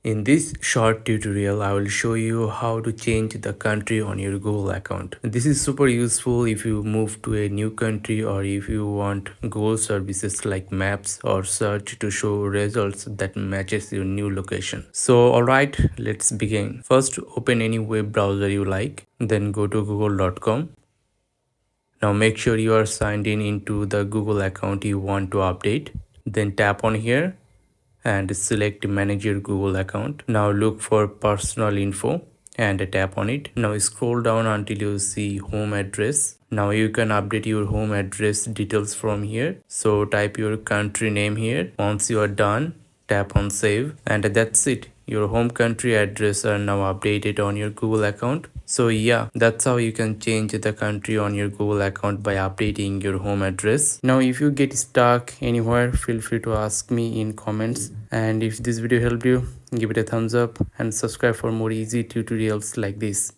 In this short tutorial, I will show you how to change the country on your Google account. This is super useful if you move to a new country or if you want Google services like maps or search to show results that matches your new location. So alright, let's begin. First, open any web browser you like, then go to google.com. Now make sure you are signed in into the Google account you want to update. Then tap on here and select manage your Google account. Now look for personal info and tap on it. Now scroll down until you see home address. Now you can update your home address details from here. So type your country name here. Once you are done, tap on save and that's it. Your home country address are now updated on your Google account. So yeah, that's how you can change the country on your Google account by updating your home address. Now if you get stuck anywhere, feel free to ask me in comments. And if this video helped you, give it a thumbs up and subscribe for more easy tutorials like this.